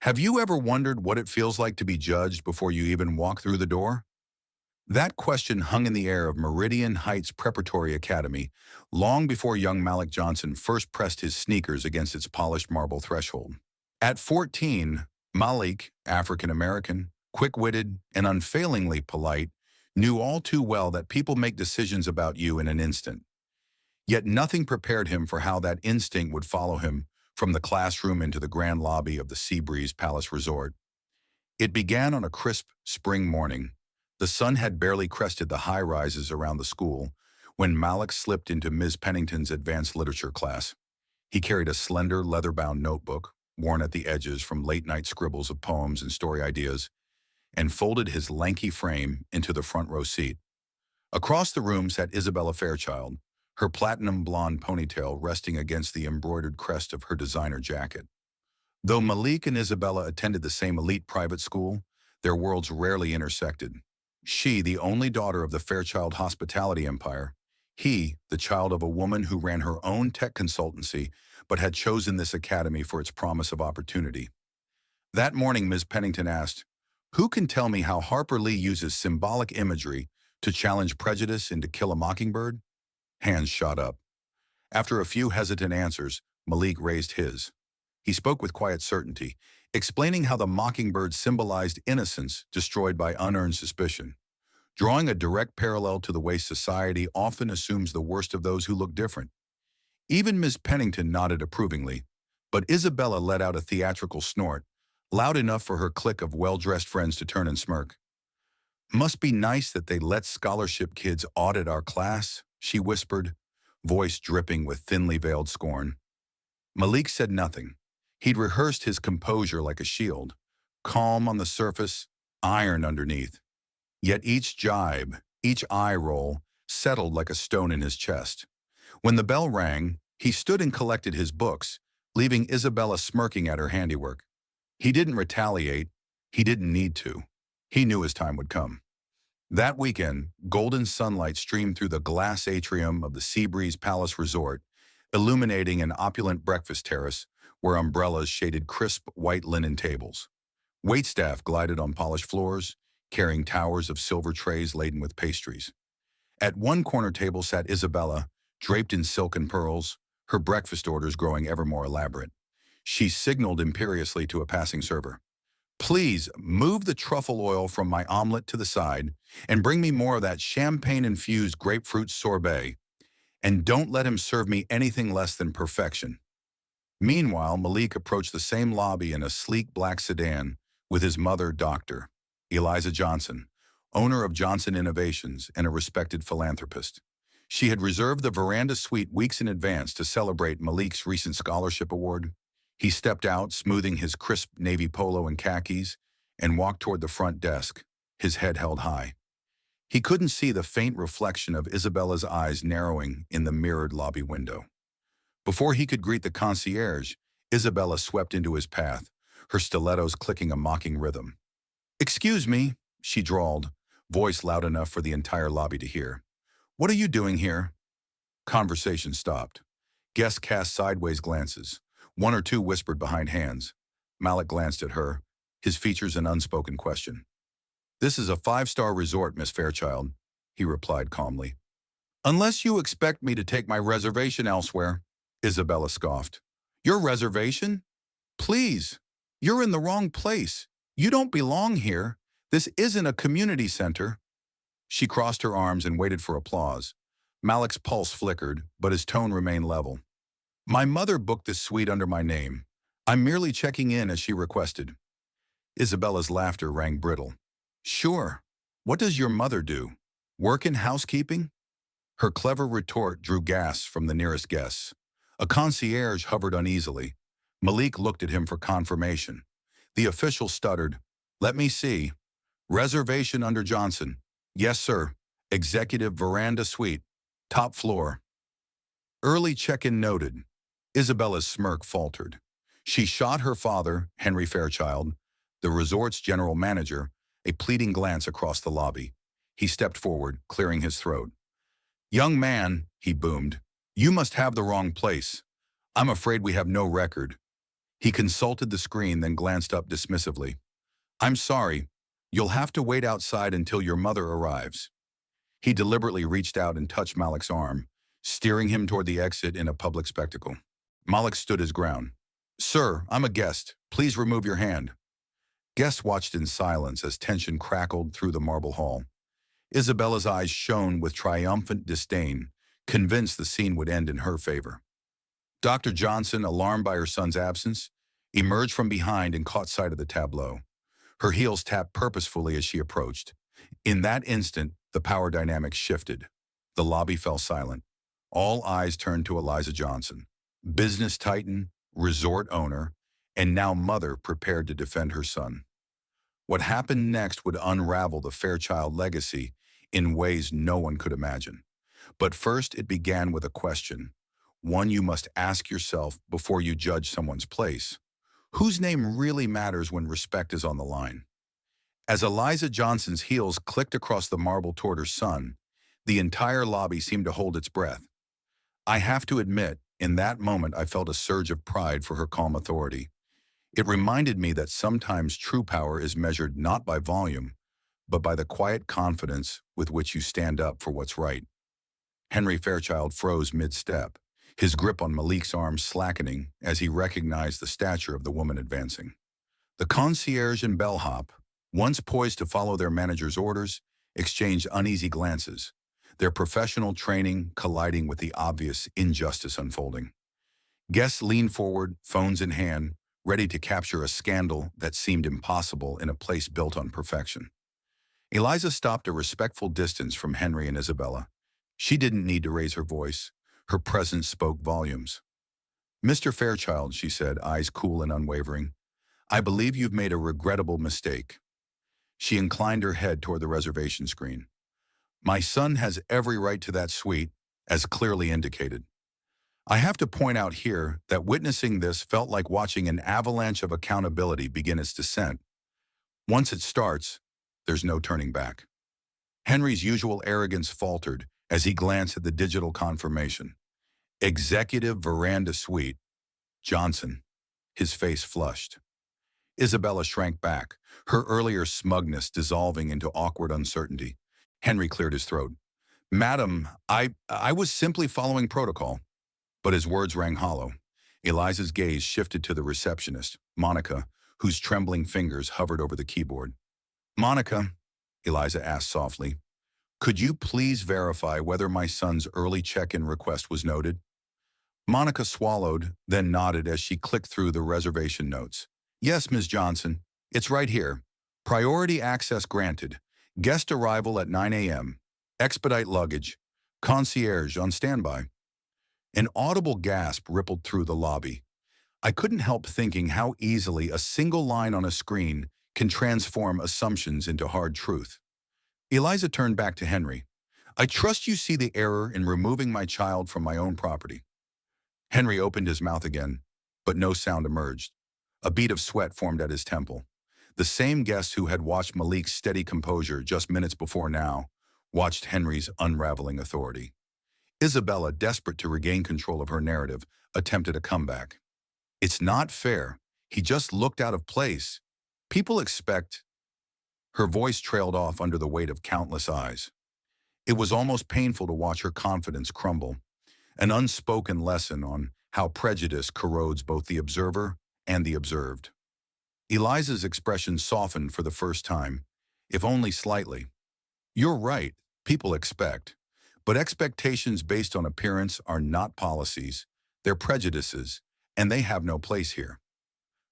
Have you ever wondered what it feels like to be judged before you even walk through the door? That question hung in the air of Meridian Heights Preparatory Academy long before young Malik Johnson first pressed his sneakers against its polished marble threshold. At 14, Malik, African-American, quick-witted, and unfailingly polite, knew all too well that people make decisions about you in an instant. Yet nothing prepared him for how that instinct would follow him from the classroom into the grand lobby of the Seabreeze Palace Resort. It began on a crisp spring morning. The sun had barely crested the high rises around the school when Malik slipped into Ms. Pennington's advanced literature class. He carried a slender, leather-bound notebook, worn at the edges from late-night scribbles of poems and story ideas, and folded his lanky frame into the front row seat. Across the room sat Isabella Fairchild, her platinum blonde ponytail resting against the embroidered crest of her designer jacket. Though Malik and Isabella attended the same elite private school, their worlds rarely intersected. She, the only daughter of the Fairchild hospitality empire, he, the child of a woman who ran her own tech consultancy but had chosen this academy for its promise of opportunity. That morning, Ms. Pennington asked, "Who can tell me how Harper Lee uses symbolic imagery to challenge prejudice and to kill a mockingbird?" Hands shot up. After a few hesitant answers, Malik raised his. He spoke with quiet certainty, explaining how the mockingbird symbolized innocence destroyed by unearned suspicion, drawing a direct parallel to the way society often assumes the worst of those who look different. Even Miss Pennington nodded approvingly, but Isabella let out a theatrical snort, loud enough for her clique of well-dressed friends to turn and smirk. "Must be nice that they let scholarship kids audit our class," she whispered, voice dripping with thinly veiled scorn. Malik said nothing. He'd rehearsed his composure like a shield, calm on the surface, iron underneath. Yet each jibe, each eye roll, settled like a stone in his chest. When the bell rang, he stood and collected his books, leaving Isabella smirking at her handiwork. He didn't retaliate. He didn't need to. He knew his time would come. That weekend, golden sunlight streamed through the glass atrium of the Seabreeze Palace Resort, illuminating an opulent breakfast terrace where umbrellas shaded crisp white linen tables. Waitstaff glided on polished floors, carrying towers of silver trays laden with pastries. At one corner table sat Isabella, draped in silk and pearls, her breakfast orders growing ever more elaborate. She signaled imperiously to a passing server, "Please move the truffle oil from my omelet to the side and bring me more of that champagne-infused grapefruit sorbet. And don't let him serve me anything less than perfection." Meanwhile, Malik approached the same lobby in a sleek black sedan with his mother, Dr. Eliza Johnson, owner of Johnson Innovations and a respected philanthropist. She had reserved the veranda suite weeks in advance to celebrate Malik's recent scholarship award. He stepped out, smoothing his crisp navy polo and khakis, and walked toward the front desk, his head held high. He couldn't see the faint reflection of Isabella's eyes narrowing in the mirrored lobby window. Before he could greet the concierge, Isabella swept into his path, her stilettos clicking a mocking rhythm. "Excuse me," she drawled, voice loud enough for the entire lobby to hear. "What are you doing here?" Conversation stopped. Guests cast sideways glances. One or two whispered behind hands. Malik glanced at her, his features an unspoken question. "This is a five-star resort, Miss Fairchild," he replied calmly. "Unless you expect me to take my reservation elsewhere," Isabella scoffed. "Your reservation? Please, you're in the wrong place. You don't belong here. This isn't a community center." She crossed her arms and waited for applause. Malik's pulse flickered, but his tone remained level. "My mother booked this suite under my name. I'm merely checking in as she requested." Isabella's laughter rang brittle. "Sure. What does your mother do? Work in housekeeping?" Her clever retort drew gasps from the nearest guests. A concierge hovered uneasily. Malik looked at him for confirmation. The official stuttered, "Let me see. Reservation under Johnson. Yes, sir. Executive veranda suite. Top floor." "Early check-in noted." Isabella's smirk faltered. She shot her father, Henry Fairchild, the resort's general manager, a pleading glance across the lobby. He stepped forward, clearing his throat. "Young man," he boomed, "you must have the wrong place. I'm afraid we have no record." He consulted the screen, then glanced up dismissively. I'm sorry. You'll have to wait outside until your mother arrives. He deliberately reached out and touched Malik's arm, steering him toward the exit in a public spectacle. Malik stood his ground. Sir, I'm a guest. Please remove your hand. Guests watched in silence as tension crackled through the marble hall. Isabella's eyes shone with triumphant disdain, convinced the scene would end in her favor. Dr. Johnson, alarmed by her son's absence, emerged from behind and caught sight of the tableau. Her heels tapped purposefully as she approached. In that instant, the power dynamic shifted. The lobby fell silent. All eyes turned to Eliza Johnson, business titan, resort owner, and now mother prepared to defend her son. What happened next would unravel the Fairchild legacy in ways no one could imagine. But first, it began with a question, one you must ask yourself before you judge someone's place. Whose name really matters when respect is on the line? As Eliza Johnson's heels clicked across the marble toward her son, the entire lobby seemed to hold its breath. I have to admit, in that moment I felt a surge of pride for her calm authority. It reminded me that sometimes true power is measured not by volume, but by the quiet confidence with which you stand up for what's right. Henry Fairchild froze mid-step, his grip on Malik's arm slackening as he recognized the stature of the woman advancing. The concierge and bellhop, once poised to follow their manager's orders, exchanged uneasy glances, their professional training colliding with the obvious injustice unfolding. Guests leaned forward, phones in hand, ready to capture a scandal that seemed impossible in a place built on perfection. Eliza stopped a respectful distance from Henry and Isabella. She didn't need to raise her voice. Her presence spoke volumes. Mr. Fairchild, she said, eyes cool and unwavering, I believe you've made a regrettable mistake. She inclined her head toward the reservation screen. My son has every right to that suite, as clearly indicated. I have to point out here that witnessing this felt like watching an avalanche of accountability begin its descent. Once it starts, there's no turning back. Henry's usual arrogance faltered as he glanced at the digital confirmation. Executive Veranda Suite. Johnson. His face flushed. Isabella shrank back, her earlier smugness dissolving into awkward uncertainty. Henry cleared his throat. Madam, I was simply following protocol. But his words rang hollow. Eliza's gaze shifted to the receptionist, Monica, whose trembling fingers hovered over the keyboard. Monica, Eliza asked softly, could you please verify whether my son's early check-in request was noted? Monica swallowed, then nodded as she clicked through the reservation notes. Yes, Ms. Johnson, it's right here. Priority access granted. Guest arrival at 9 a.m. Expedite luggage. Concierge on standby. An audible gasp rippled through the lobby. I couldn't help thinking how easily a single line on a screen can transform assumptions into hard truth. Eliza turned back to Henry. I trust you see the error in removing my child from my own property. Henry opened his mouth again, but no sound emerged. A bead of sweat formed at his temple. The same guest who had watched Malik's steady composure just minutes before now watched Henry's unraveling authority. Isabella, desperate to regain control of her narrative, attempted a comeback. It's not fair. He just looked out of place. People expect... Her voice trailed off under the weight of countless eyes. It was almost painful to watch her confidence crumble, an unspoken lesson on how prejudice corrodes both the observer and the observed. Eliza's expression softened for the first time, if only slightly. You're right, people expect. But expectations based on appearance are not policies, they're prejudices, and they have no place here.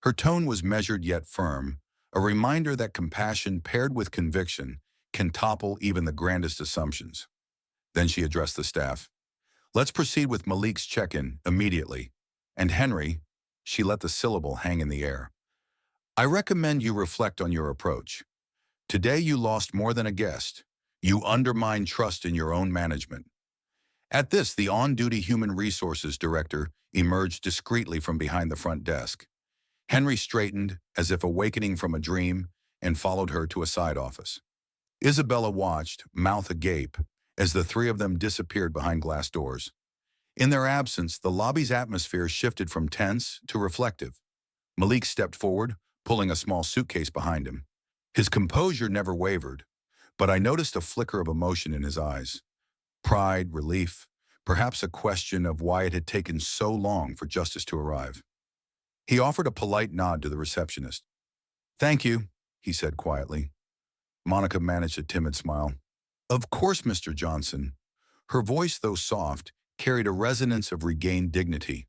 Her tone was measured yet firm, a reminder that compassion paired with conviction can topple even the grandest assumptions. Then she addressed the staff. Let's proceed with Malik's check-in immediately. And Henry, she let the syllable hang in the air. I recommend you reflect on your approach. Today you lost more than a guest. You undermine trust in your own management. At this, the on-duty human resources director emerged discreetly from behind the front desk. Henry straightened, as if awakening from a dream, and followed her to a side office. Isabella watched, mouth agape, as the three of them disappeared behind glass doors. In their absence, the lobby's atmosphere shifted from tense to reflective. Malik stepped forward, pulling a small suitcase behind him. His composure never wavered, but I noticed a flicker of emotion in his eyes. Pride, relief, perhaps a question of why it had taken so long for justice to arrive. He offered a polite nod to the receptionist. "Thank you," he said quietly. Monica managed a timid smile. "Of course, Mr. Johnson." Her voice, though soft, carried a resonance of regained dignity.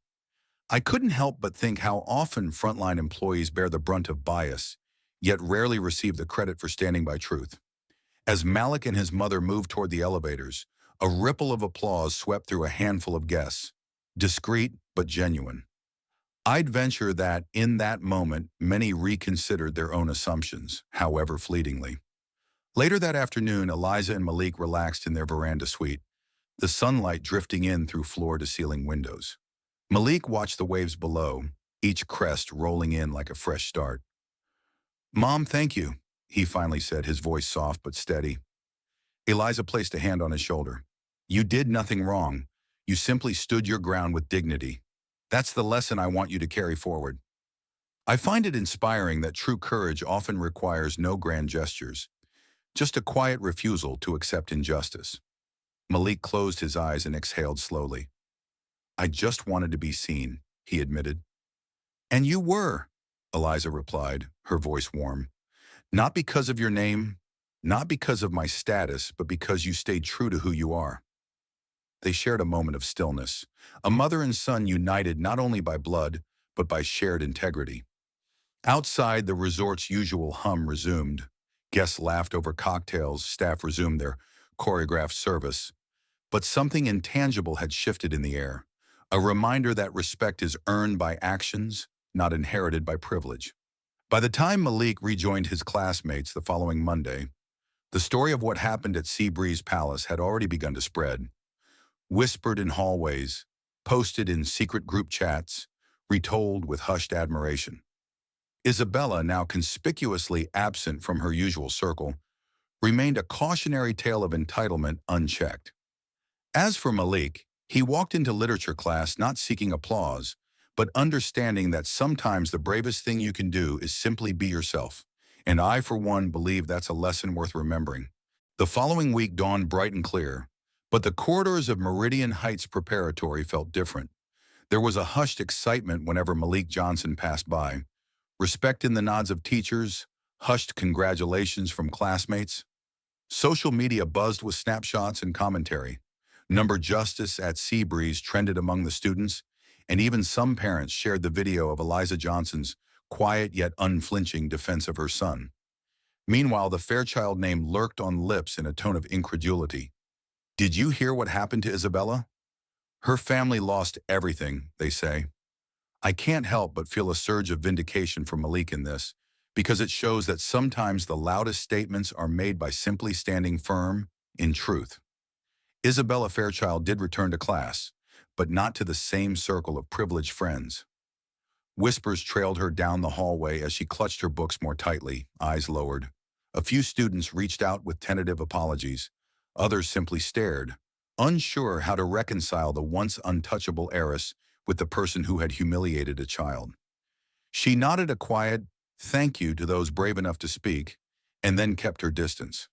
I couldn't help but think how often frontline employees bear the brunt of bias, yet rarely receive the credit for standing by truth. As Malik and his mother moved toward the elevators, a ripple of applause swept through a handful of guests, discreet but genuine. I'd venture that, in that moment, many reconsidered their own assumptions, however fleetingly. Later that afternoon, Eliza and Malik relaxed in their veranda suite, the sunlight drifting in through floor-to-ceiling windows. Malik watched the waves below, each crest rolling in like a fresh start. "Mom, thank you," he finally said, his voice soft but steady. Eliza placed a hand on his shoulder. "You did nothing wrong. You simply stood your ground with dignity. That's the lesson I want you to carry forward." I find it inspiring that true courage often requires no grand gestures, just a quiet refusal to accept injustice. Malik closed his eyes and exhaled slowly. "I just wanted to be seen," he admitted. "And you were," Eliza replied, her voice warm. "Not because of your name, not because of my status, but because you stayed true to who you are." They shared a moment of stillness, a mother and son united not only by blood, but by shared integrity. Outside, the resort's usual hum resumed. Guests laughed over cocktails, staff resumed their choreographed service. But something intangible had shifted in the air, a reminder that respect is earned by actions, not inherited by privilege. By the time Malik rejoined his classmates the following Monday, the story of what happened at Seabreeze Palace had already begun to spread. Whispered in hallways, posted in secret group chats, retold with hushed admiration. Isabella, now conspicuously absent from her usual circle, remained a cautionary tale of entitlement unchecked. As for Malik, he walked into literature class not seeking applause, but understanding that sometimes the bravest thing you can do is simply be yourself. And I, for one, believe that's a lesson worth remembering. The following week dawned bright and clear, but the corridors of Meridian Heights Preparatory felt different. There was a hushed excitement whenever Malik Johnson passed by, respect in the nods of teachers, hushed congratulations from classmates. Social media buzzed with snapshots and commentary. Number Justice at Seabreeze trended among the students, and even some parents shared the video of Eliza Johnson's quiet yet unflinching defense of her son. Meanwhile, the Fairchild name lurked on lips in a tone of incredulity. "Did you hear what happened to Isabella? Her family lost everything," they say. I can't help but feel a surge of vindication for Malik in this, because it shows that sometimes the loudest statements are made by simply standing firm in truth. Isabella Fairchild did return to class, but not to the same circle of privileged friends. Whispers trailed her down the hallway as she clutched her books more tightly, eyes lowered. A few students reached out with tentative apologies. Others simply stared, unsure how to reconcile the once untouchable heiress with the person who had humiliated a child. She nodded a quiet thank you to those brave enough to speak, and then kept her distance.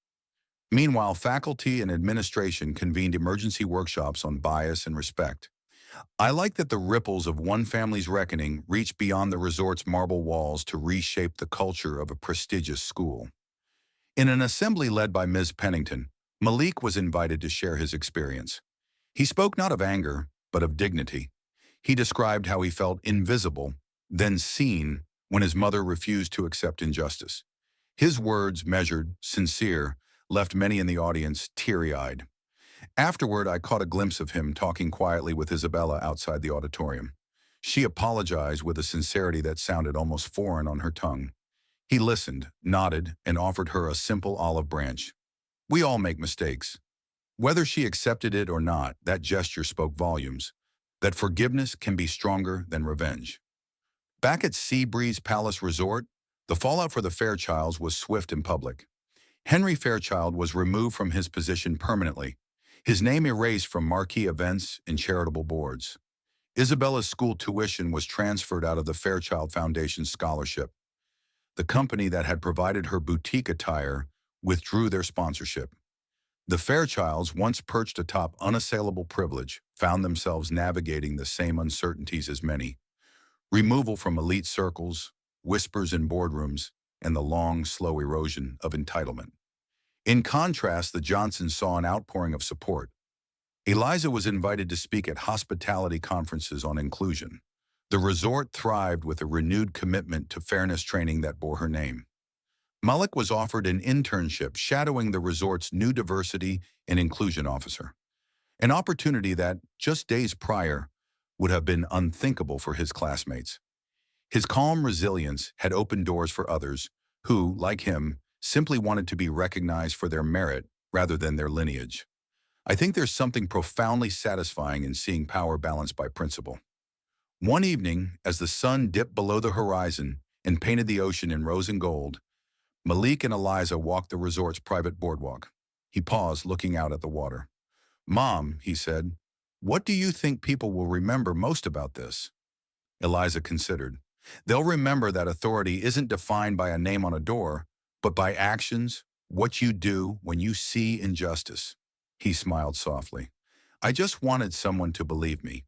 Meanwhile, faculty and administration convened emergency workshops on bias and respect. I like that the ripples of one family's reckoning reached beyond the resort's marble walls to reshape the culture of a prestigious school. In an assembly led by Ms. Pennington, Malik was invited to share his experience. He spoke not of anger, but of dignity. He described how he felt invisible, then seen, when his mother refused to accept injustice. His words, measured, sincere, left many in the audience teary-eyed. Afterward, I caught a glimpse of him talking quietly with Isabella outside the auditorium. She apologized with a sincerity that sounded almost foreign on her tongue. He listened, nodded, and offered her a simple olive branch. We all make mistakes. Whether she accepted it or not, that gesture spoke volumes. That forgiveness can be stronger than revenge. Back at Seabreeze Palace Resort, the fallout for the Fairchilds was swift and public. Henry Fairchild was removed from his position permanently, his name erased from marquee events and charitable boards. Isabella's school tuition was transferred out of the Fairchild Foundation scholarship. The company that had provided her boutique attire withdrew their sponsorship. The Fairchilds, once perched atop unassailable privilege, found themselves navigating the same uncertainties as many. Removal from elite circles, whispers in boardrooms, and the long, slow erosion of entitlement. In contrast, the Johnsons saw an outpouring of support. Eliza was invited to speak at hospitality conferences on inclusion. The resort thrived with a renewed commitment to fairness training that bore her name. Malik was offered an internship shadowing the resort's new diversity and inclusion officer, an opportunity that, just days prior, would have been unthinkable for his classmates. His calm resilience had opened doors for others who, like him, simply wanted to be recognized for their merit rather than their lineage. I think there's something profoundly satisfying in seeing power balanced by principle. One evening, as the sun dipped below the horizon and painted the ocean in rose and gold, Malik and Eliza walked the resort's private boardwalk. He paused, looking out at the water. "Mom," he said, "what do you think people will remember most about this?" Eliza considered. "They'll remember that authority isn't defined by a name on a door, but by actions, what you do when you see injustice." He smiled softly. "I just wanted someone to believe me."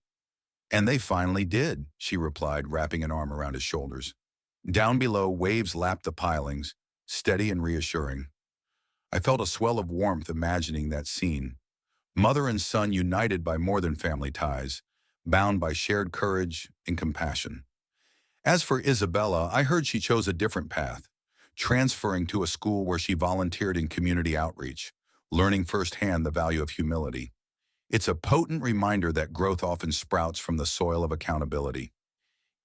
"And they finally did," she replied, wrapping an arm around his shoulders. Down below, waves lapped the pilings, steady and reassuring. I felt a swell of warmth imagining that scene. Mother and son united by more than family ties, bound by shared courage and compassion. As for Isabella, I heard she chose a different path, transferring to a school where she volunteered in community outreach, learning firsthand the value of humility. It's a potent reminder that growth often sprouts from the soil of accountability.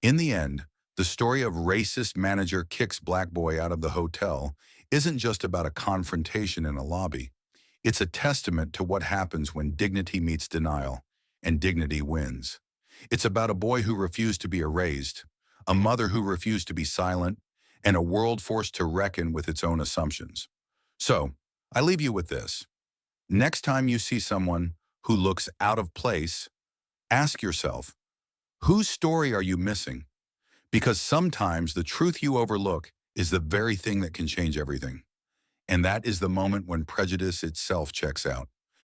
In the end, the story of racist manager kicks black boy out of the hotel isn't just about a confrontation in a lobby. It's a testament to what happens when dignity meets denial, and dignity wins. It's about a boy who refused to be erased, a mother who refused to be silent, and a world forced to reckon with its own assumptions. So, I leave you with this. Next time you see someone who looks out of place, ask yourself, whose story are you missing? Because sometimes the truth you overlook is the very thing that can change everything. And that is the moment when prejudice itself checks out.